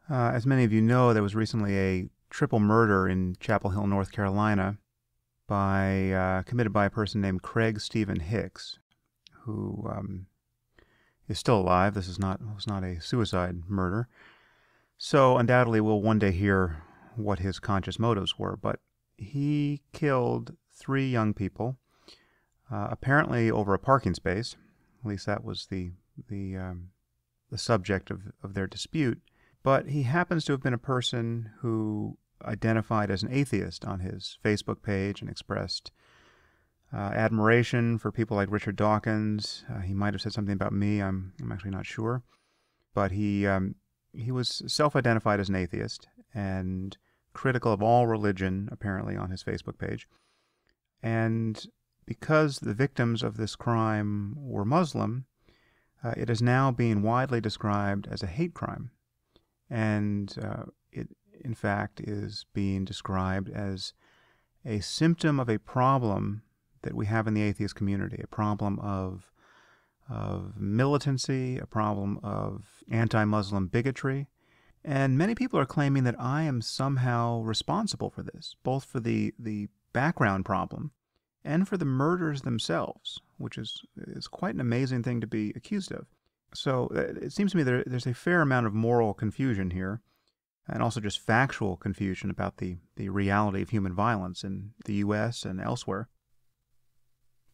As many of you know, there was recently a triple murder in Chapel Hill, North Carolina, committed by a person named Craig Stephen Hicks, who is still alive. This was not a suicide murder. So undoubtedly we'll one day hear what his conscious motives were. But he killed 3 young people, apparently over a parking space. At least that was the subject of their dispute. But he happens to have been a person who identified as an atheist on his Facebook page and expressed admiration for people like Richard Dawkins. He might have said something about me. I'm actually not sure. But he was self-identified as an atheist and critical of all religion, apparently, on his Facebook page. And because the victims of this crime were Muslim, it is now being widely described as a hate crime. And it, in fact, is being described as a symptom of a problem that we have in the atheist community, a problem of militancy, a problem of anti-Muslim bigotry. And many people are claiming that I am somehow responsible for this, both for the background problem and for the murders themselves, which is quite an amazing thing to be accused of. So it seems to me there's a fair amount of moral confusion here, and also just factual confusion about the reality of human violence in the U.S. and elsewhere.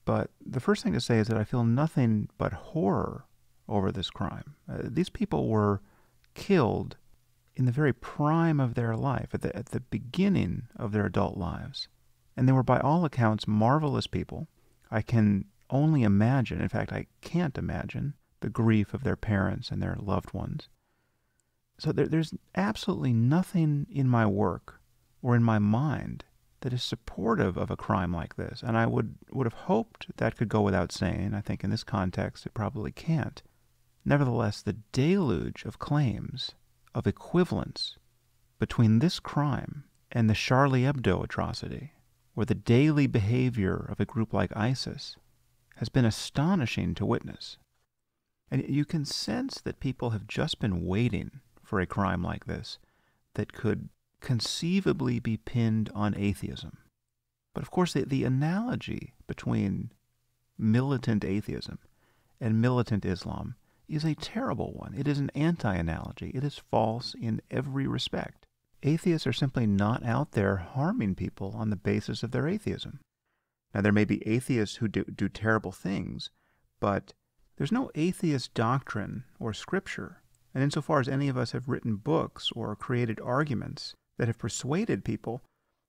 But the first thing to say is that I feel nothing but horror over this crime. These people were killed in the very prime of their life, at the beginning of their adult lives. And they were, by all accounts, marvelous people. I can only imagine, in fact, I can't imagine, the grief of their parents and their loved ones. So there's absolutely nothing in my work or in my mind that is supportive of a crime like this. And I would have hoped that could go without saying. I think in this context it probably can't. Nevertheless, the deluge of claims of equivalence between this crime and the Charlie Hebdo atrocity, or the daily behavior of a group like ISIS, has been astonishing to witness. And you can sense that people have just been waiting for a crime like this that could conceivably be pinned on atheism. But of course, the analogy between militant atheism and militant Islam is a terrible one. It is an anti-analogy. It is false in every respect. Atheists are simply not out there harming people on the basis of their atheism. Now, there may be atheists who do terrible things, but there's no atheist doctrine or scripture. And insofar as any of us have written books or created arguments that have persuaded people,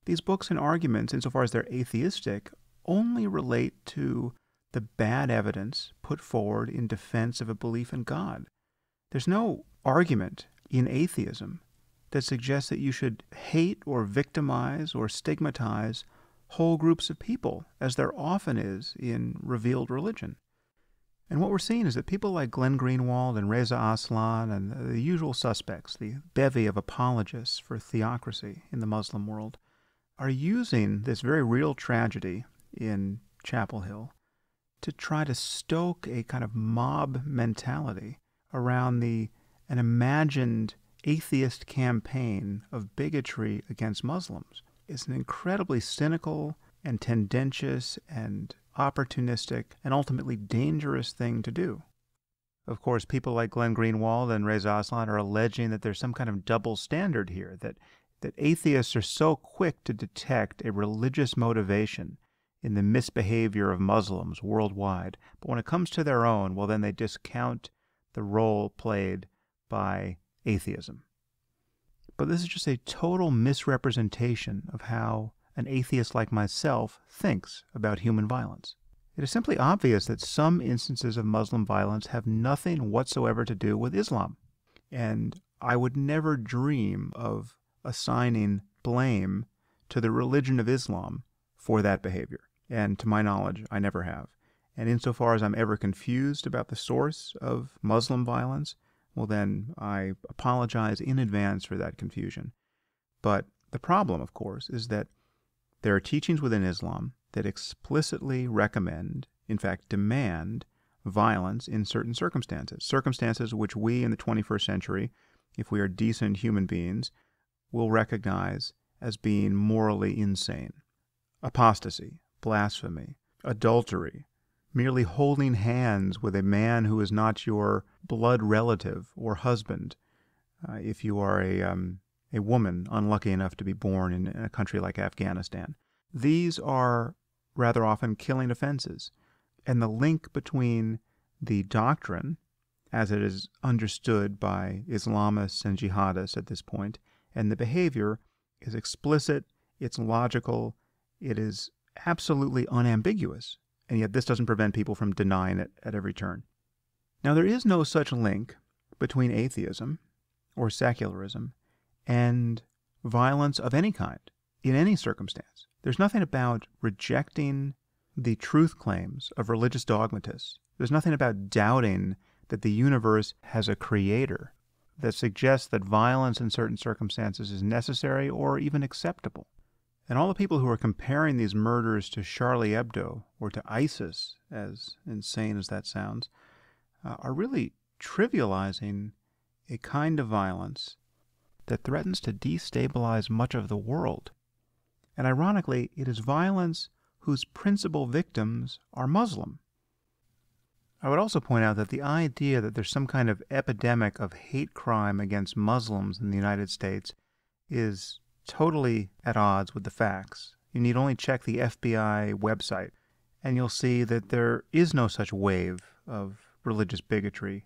these books and arguments, insofar as they're atheistic, only relate to the bad evidence put forward in defense of a belief in God. There's no argument in atheism that suggests that you should hate or victimize or stigmatize whole groups of people, as there often is in revealed religion. And what we're seeing is that people like Glenn Greenwald and Reza Aslan and the usual suspects, the bevy of apologists for theocracy in the Muslim world, are using this very real tragedy in Chapel Hill to try to stoke a kind of mob mentality around an imagined atheist campaign of bigotry against Muslims. It's an incredibly cynical and tendentious and opportunistic and ultimately dangerous thing to do. Of course, people like Glenn Greenwald and Reza Aslan are alleging that there's some kind of double standard here, that atheists are so quick to detect a religious motivation in the misbehavior of Muslims worldwide, but when it comes to their own, well, then they discount the role played by atheism. But this is just a total misrepresentation of how an atheist like myself thinks about human violence. It is simply obvious that some instances of Muslim violence have nothing whatsoever to do with Islam, and I would never dream of assigning blame to the religion of Islam for that behavior. And to my knowledge, I never have. And insofar as I'm ever confused about the source of Muslim violence, well then I apologize in advance for that confusion. But the problem, of course, is that there are teachings within Islam that explicitly recommend, in fact demand, violence in certain circumstances, circumstances which we in the 21st century if we are decent human beings, will recognize as being morally insane. Apostasy, blasphemy, adultery, merely holding hands with a man who is not your blood relative or husband, if you are a woman unlucky enough to be born in a country like Afghanistan. These are rather often killing offenses. And the link between the doctrine, as it is understood by Islamists and jihadists at this point, and the behavior is explicit, it's logical, it is absolutely unambiguous. And yet this doesn't prevent people from denying it at every turn. Now, there is no such link between atheism or secularism and violence of any kind, in any circumstance. There's nothing about rejecting the truth claims of religious dogmatists. There's nothing about doubting that the universe has a creator that suggests that violence in certain circumstances is necessary or even acceptable. And all the people who are comparing these murders to Charlie Hebdo or to ISIS, as insane as that sounds, are really trivializing a kind of violence that threatens to destabilize much of the world. And ironically, it is violence whose principal victims are Muslim. I would also point out that the idea that there's some kind of epidemic of hate crime against Muslims in the United States is totally at odds with the facts. You need only check the FBI website, and you'll see that there is no such wave of religious bigotry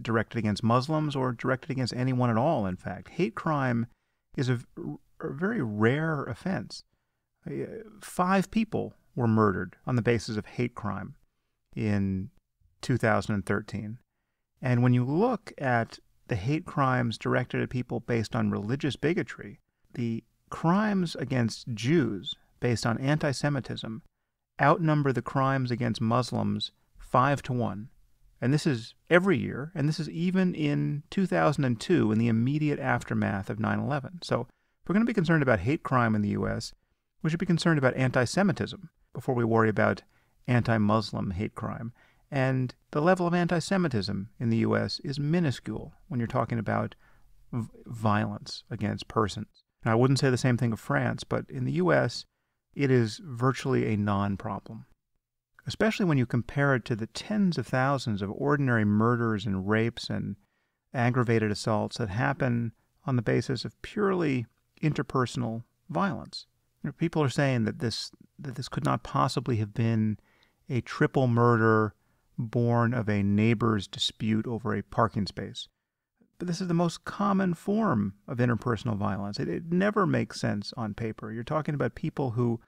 directed against Muslims or directed against anyone at all, in fact. Hate crime is a very rare offense. 5 people were murdered on the basis of hate crime in 2013. And when you look at the hate crimes directed at people based on religious bigotry, the crimes against Jews based on anti-Semitism outnumber the crimes against Muslims 5-1. And this is every year, and this is even in 2002 in the immediate aftermath of 9/11. So if we're going to be concerned about hate crime in the U.S., we should be concerned about anti-Semitism before we worry about anti-Muslim hate crime. And the level of anti-Semitism in the U.S. is minuscule when you're talking about violence against persons. Now, I wouldn't say the same thing of France, but in the U.S., it is virtually a non-problem, especially when you compare it to the tens of thousands of ordinary murders and rapes and aggravated assaults that happen on the basis of purely interpersonal violence. People are saying that this could not possibly have been a triple murder born of a neighbor's dispute over a parking space. But this is the most common form of interpersonal violence. It never makes sense on paper. You're talking about people who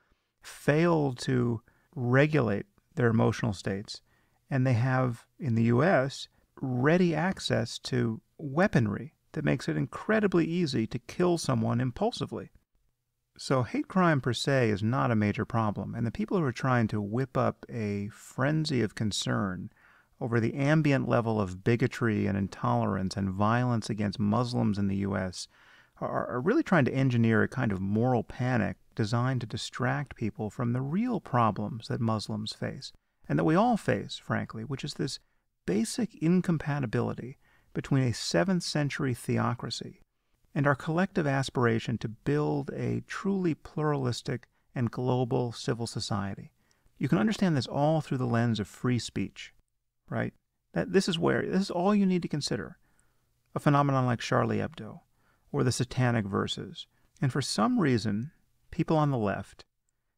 fail to regulate their emotional states, and they have, in the U.S., ready access to weaponry that makes it incredibly easy to kill someone impulsively. So hate crime per se is not a major problem, and the people who are trying to whip up a frenzy of concern over the ambient level of bigotry and intolerance and violence against Muslims in the U.S. are really trying to engineer a kind of moral panic designed to distract people from the real problems that Muslims face, and that we all face, frankly, which is this basic incompatibility between a 7th century theocracy and our collective aspiration to build a truly pluralistic and global civil society. You can understand this all through the lens of free speech, right? This is all you need to consider. A phenomenon like Charlie Hebdo or the Satanic Verses. And for some reason, people on the left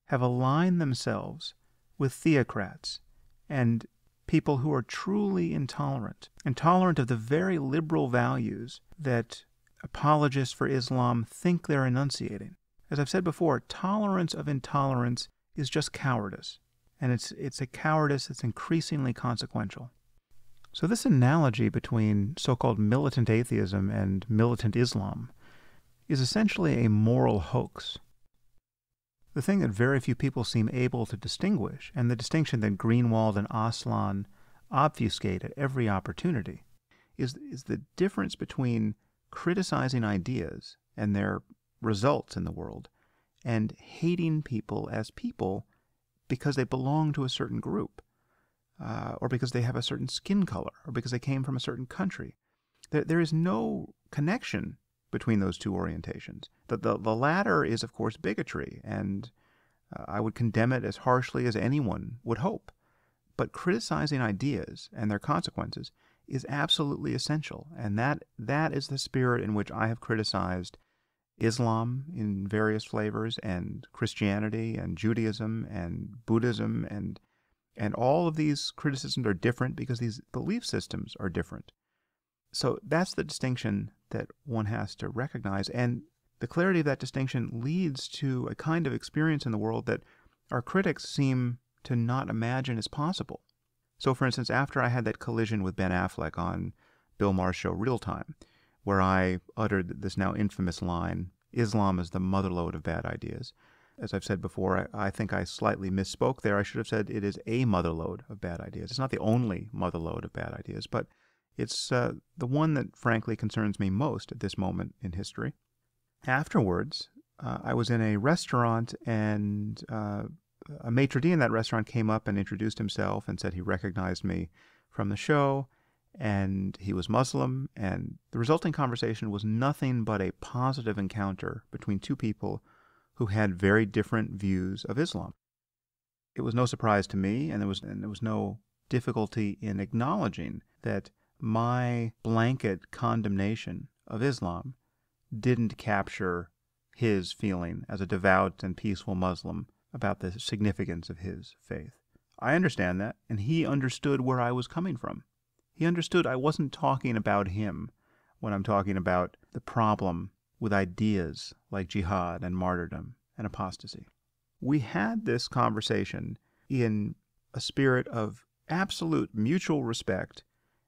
have aligned themselves with theocrats and people who are truly intolerant of the very liberal values that apologists for Islam think they're enunciating. As I've said before, tolerance of intolerance is just cowardice, and it's a cowardice that's increasingly consequential. So this analogy between so-called militant atheism and militant Islam is essentially a moral hoax. The thing that very few people seem able to distinguish, and the distinction that Greenwald and Aslan obfuscate at every opportunity, is the difference between criticizing ideas and their results in the world and hating people as people because they belong to a certain group, or because they have a certain skin color, or because they came from a certain country. There is no connection between those two orientations. The latter is, of course, bigotry, and I would condemn it as harshly as anyone would hope. But criticizing ideas and their consequences is absolutely essential, and that is the spirit in which I have criticized Islam in various flavors, and Christianity, and Judaism, and Buddhism, and all of these criticisms are different because these belief systems are different. So that's the distinction that one has to recognize, and the clarity of that distinction leads to a kind of experience in the world that our critics seem to not imagine is possible. So, for instance, after I had that collision with Ben Affleck on Bill Maher's show Real Time, where I uttered this now infamous line, Islam is the motherlode of bad ideas. As I've said before, I think I slightly misspoke there. I should have said it is a motherlode of bad ideas. It's not the only motherlode of bad ideas, but it's the one that frankly concerns me most at this moment in history. Afterwards, I was in a restaurant, and a maitre d' in that restaurant came up and introduced himself and said he recognized me from the show, and he was Muslim, and the resulting conversation was nothing but a positive encounter between two people who had very different views of Islam. It was no surprise to me, and there was no difficulty in acknowledging that my blanket condemnation of Islam didn't capture his feeling as a devout and peaceful Muslim about the significance of his faith. I understand that, and he understood where I was coming from. He understood I wasn't talking about him when I'm talking about the problem with ideas like jihad and martyrdom and apostasy. We had this conversation in a spirit of absolute mutual respect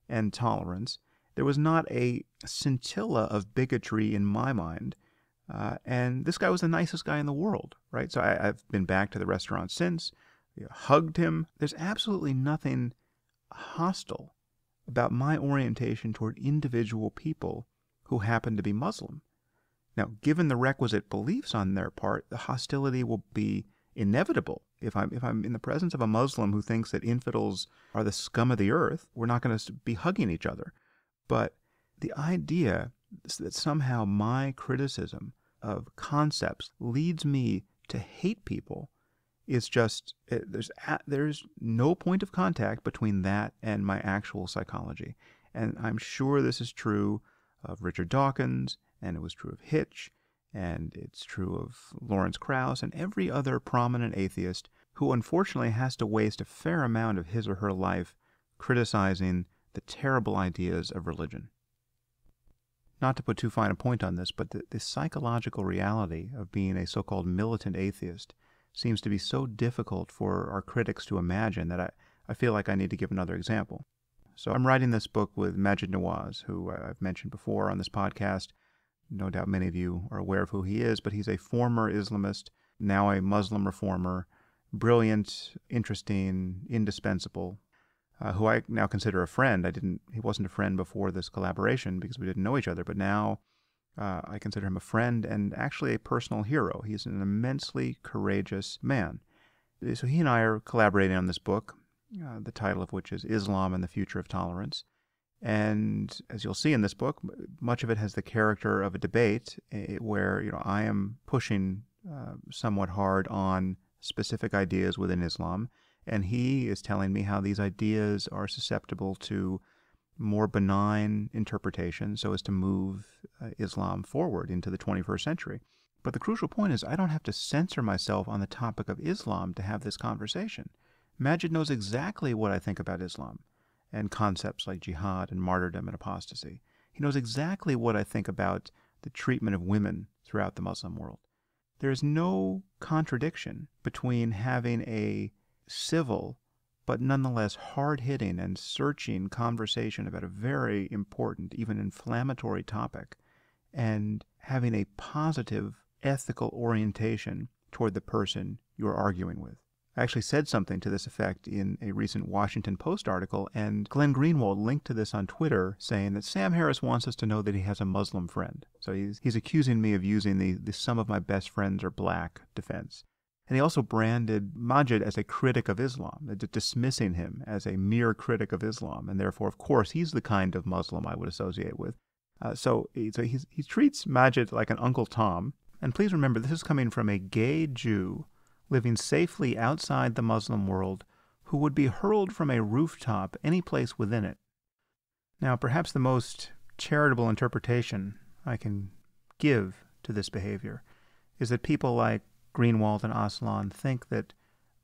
and tolerance. There was not a scintilla of bigotry in my mind. And this guy was the nicest guy in the world, right? So I've been back to the restaurant since, hugged him. There's absolutely nothing hostile about my orientation toward individual people who happen to be Muslim. Now, given the requisite beliefs on their part, the hostility will be inevitable. If I'm in the presence of a Muslim who thinks that infidels are the scum of the earth, we're not going to be hugging each other. But the idea that somehow my criticism of concepts leads me to hate people is just, there's no point of contact between that and my actual psychology. And I'm sure this is true of Richard Dawkins, and it was true of Hitch, and it's true of Lawrence Krauss, and every other prominent atheist who unfortunately has to waste a fair amount of his or her life criticizing the terrible ideas of religion. Not to put too fine a point on this, but the psychological reality of being a so-called militant atheist seems to be so difficult for our critics to imagine that I feel like I need to give another example. So I'm writing this book with Maajid Nawaz, who I've mentioned before on this podcast. No doubt many of you are aware of who he is, but he's a former Islamist, now a Muslim reformer, brilliant, interesting, indispensable, who I now consider a friend. He wasn't a friend before this collaboration because we didn't know each other, but now I consider him a friend and actually a personal hero. He's an immensely courageous man. So he and I are collaborating on this book, the title of which is Islam and the Future of Tolerance. And as you'll see in this book, much of it has the character of a debate where I am pushing somewhat hard on specific ideas within Islam, and he is telling me how these ideas are susceptible to more benign interpretation so as to move Islam forward into the 21st century. But the crucial point is I don't have to censor myself on the topic of Islam to have this conversation. Maajid knows exactly what I think about Islam and concepts like jihad and martyrdom and apostasy. He knows exactly what I think about the treatment of women throughout the Muslim world. There is no contradiction between having a civil but nonetheless hard-hitting and searching conversation about a very important, even inflammatory topic, and having a positive ethical orientation toward the person you're arguing with. I actually said something to this effect in a recent Washington Post article, and Glenn Greenwald linked to this on Twitter, saying that Sam Harris wants us to know that he has a Muslim friend. So he's accusing me of using the some of my best friends are black defense. And he also branded Majid as a critic of Islam, dismissing him as a mere critic of Islam. And therefore, of course, he's the kind of Muslim I would associate with. So he treats Majid like an Uncle Tom. And please remember, this is coming from a gay Jew living safely outside the Muslim world who would be hurled from a rooftop any place within it. Now, perhaps the most charitable interpretation I can give to this behavior is that people like Greenwald and Aslan think that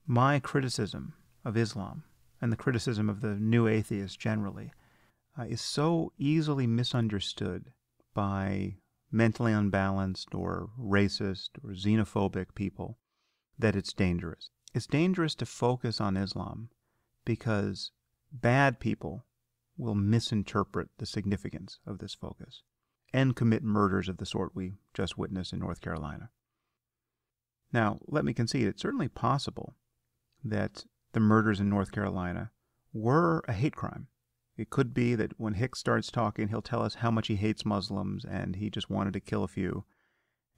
my criticism of Islam and the criticism of the new atheists generally is so easily misunderstood by mentally unbalanced or racist or xenophobic people that it's dangerous. It's dangerous to focus on Islam because bad people will misinterpret the significance of this focus and commit murders of the sort we just witnessed in North Carolina. Now, let me concede, it's certainly possible that the murders in North Carolina were a hate crime. It could be that when Hicks starts talking, he'll tell us how much he hates Muslims and he just wanted to kill a few.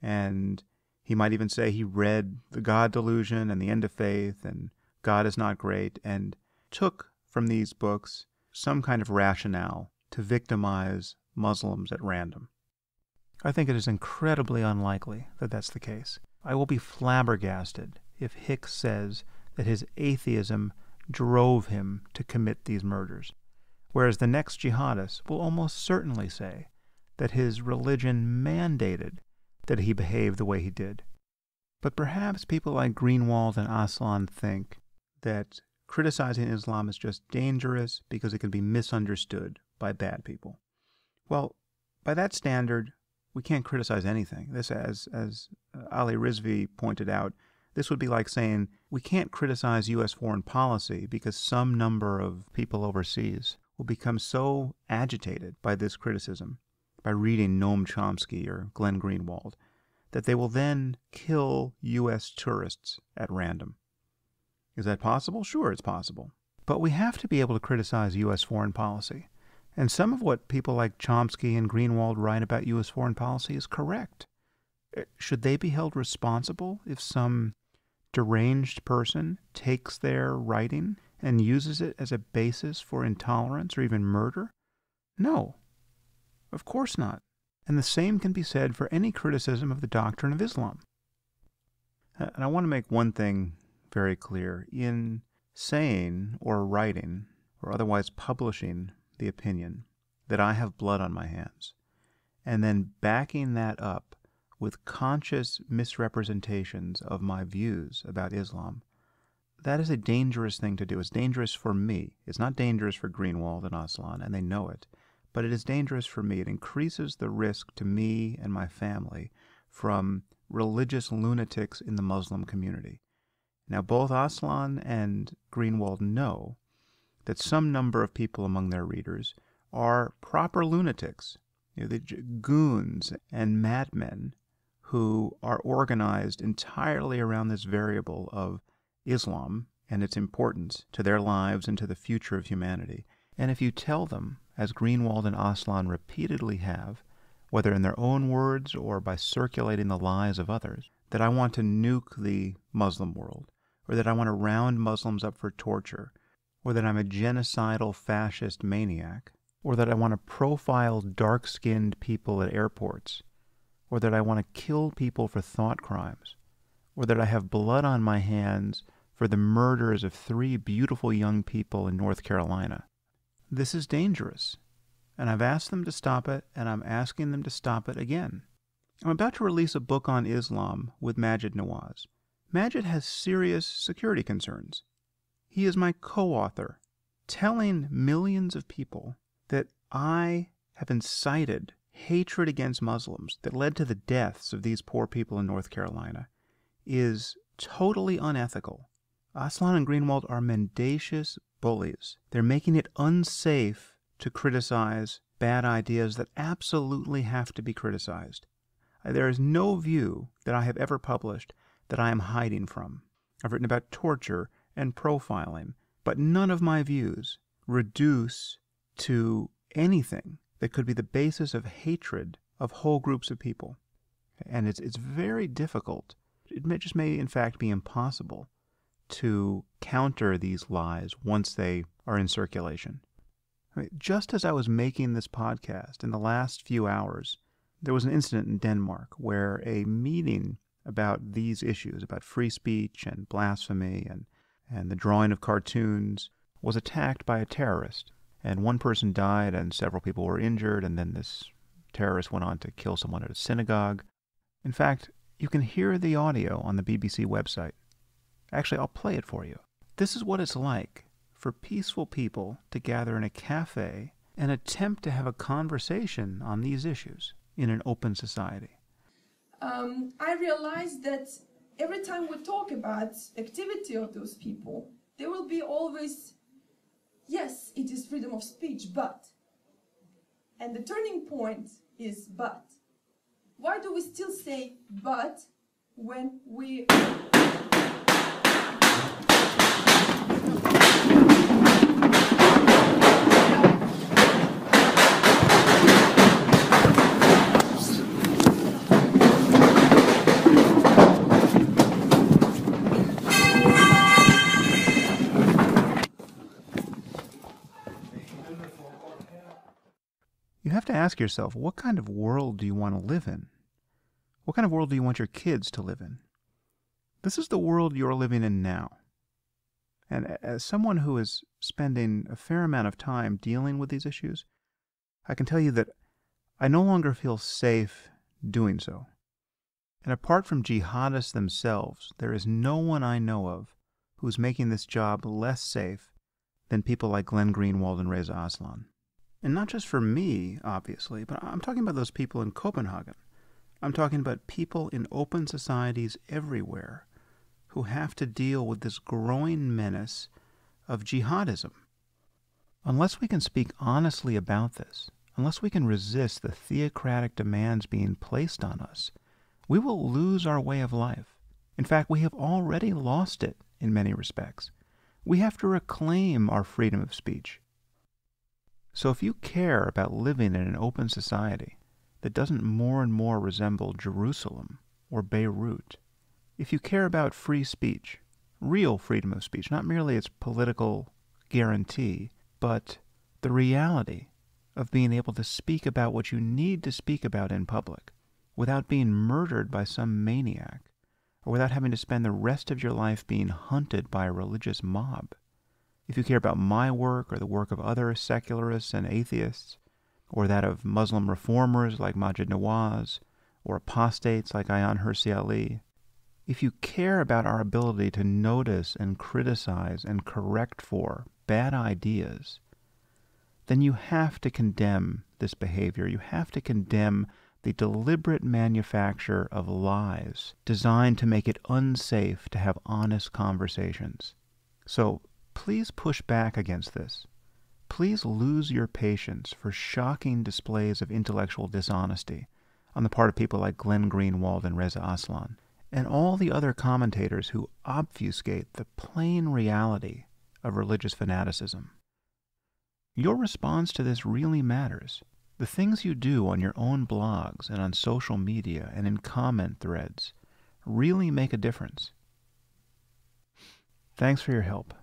And he might even say he read The God Delusion and The End of Faith and God is Not Great and took from these books some kind of rationale to victimize Muslims at random. I think it is incredibly unlikely that that's the case. I will be flabbergasted if Hicks says that his atheism drove him to commit these murders, whereas the next jihadist will almost certainly say that his religion mandated that he behave the way he did. But perhaps people like Greenwald and Aslan think that criticizing Islam is just dangerous because it can be misunderstood by bad people. Well, by that standard, we can't criticize anything. This, as Ali Rizvi pointed out, this would be like saying we can't criticize U.S. foreign policy because some number of people overseas will become so agitated by this criticism, by reading Noam Chomsky or Glenn Greenwald, that they will then kill U.S. tourists at random. Is that possible? Sure, it's possible. But we have to be able to criticize U.S. foreign policy. And some of what people like Chomsky and Greenwald write about U.S. foreign policy is correct. Should they be held responsible if some deranged person takes their writing and uses it as a basis for intolerance or even murder? No, of course not. And the same can be said for any criticism of the doctrine of Islam. And I want to make one thing very clear. In saying or writing or otherwise publishing the opinion that I have blood on my hands, and then backing that up with conscious misrepresentations of my views about Islam, that is a dangerous thing to do. It's dangerous for me. It's not dangerous for Greenwald and Aslan, and they know it, but it is dangerous for me. It increases the risk to me and my family from religious lunatics in the Muslim community. Now, both Aslan and Greenwald know that some number of people among their readers are proper lunatics, the goons and madmen who are organized entirely around this variable of Islam and its importance to their lives and to the future of humanity. And if you tell them, as Greenwald and Aslan repeatedly have, whether in their own words or by circulating the lies of others, that I want to nuke the Muslim world, or that I want to round Muslims up for torture, or that I'm a genocidal fascist maniac, or that I want to profile dark-skinned people at airports, or that I want to kill people for thought crimes, or that I have blood on my hands for the murders of 3 beautiful young people in North Carolina. This is dangerous, and I've asked them to stop it, and I'm asking them to stop it again. I'm about to release a book on Islam with Majid Nawaz. Majid has serious security concerns. He is my co-author, telling millions of people that I have incited hatred against Muslims that led to the deaths of these poor people in North Carolina is totally unethical. Aslan and Greenwald are mendacious bullies. They're making it unsafe to criticize bad ideas that absolutely have to be criticized. There is no view that I have ever published that I am hiding from. I've written about torture and profiling, but none of my views reduce to anything that could be the basis of hatred of whole groups of people. And it's very difficult. just may in fact be impossible to counter these lies once they are in circulation. I mean, just as I was making this podcast in the last few hours, there was an incident in Denmark where a meeting about these issues, about free speech and blasphemy and the drawing of cartoons, was attacked by a terrorist. And one person died and several people were injured, and then this terrorist went on to kill someone at a synagogue. In fact, you can hear the audio on the BBC website. Actually, I'll play it for you. This is what it's like for peaceful people to gather in a cafe and attempt to have a conversation on these issues in an open society. I realized that every time we talk about activity of those people, there will be always, yes, it is freedom of speech, but. And the turning point is but. Why do we still say but when we... You have to ask yourself, what kind of world do you want to live in? What kind of world do you want your kids to live in? This is the world you're living in now. And as someone who is spending a fair amount of time dealing with these issues, I can tell you that I no longer feel safe doing so. And apart from jihadists themselves, there is no one I know of who's making this job less safe than people like Glenn Greenwald and Reza Aslan. And not just for me, obviously, but I'm talking about those people in Copenhagen. I'm talking about people in open societies everywhere who have to deal with this growing menace of jihadism. Unless we can speak honestly about this, unless we can resist the theocratic demands being placed on us, we will lose our way of life. In fact, we have already lost it in many respects. We have to reclaim our freedom of speech. So if you care about living in an open society that doesn't more and more resemble Jerusalem or Beirut, if you care about free speech, real freedom of speech, not merely its political guarantee, but the reality of being able to speak about what you need to speak about in public without being murdered by some maniac, or without having to spend the rest of your life being hunted by a religious mob, if you care about my work or the work of other secularists and atheists, or that of Muslim reformers like Maajid Nawaz, or apostates like Ayaan Hirsi Ali, if you care about our ability to notice and criticize and correct for bad ideas, then you have to condemn this behavior. You have to condemn the deliberate manufacture of lies designed to make it unsafe to have honest conversations. So, please push back against this. Please lose your patience for shocking displays of intellectual dishonesty on the part of people like Glenn Greenwald and Reza Aslan, and all the other commentators who obfuscate the plain reality of religious fanaticism. Your response to this really matters. The things you do on your own blogs and on social media and in comment threads really make a difference. Thanks for your help.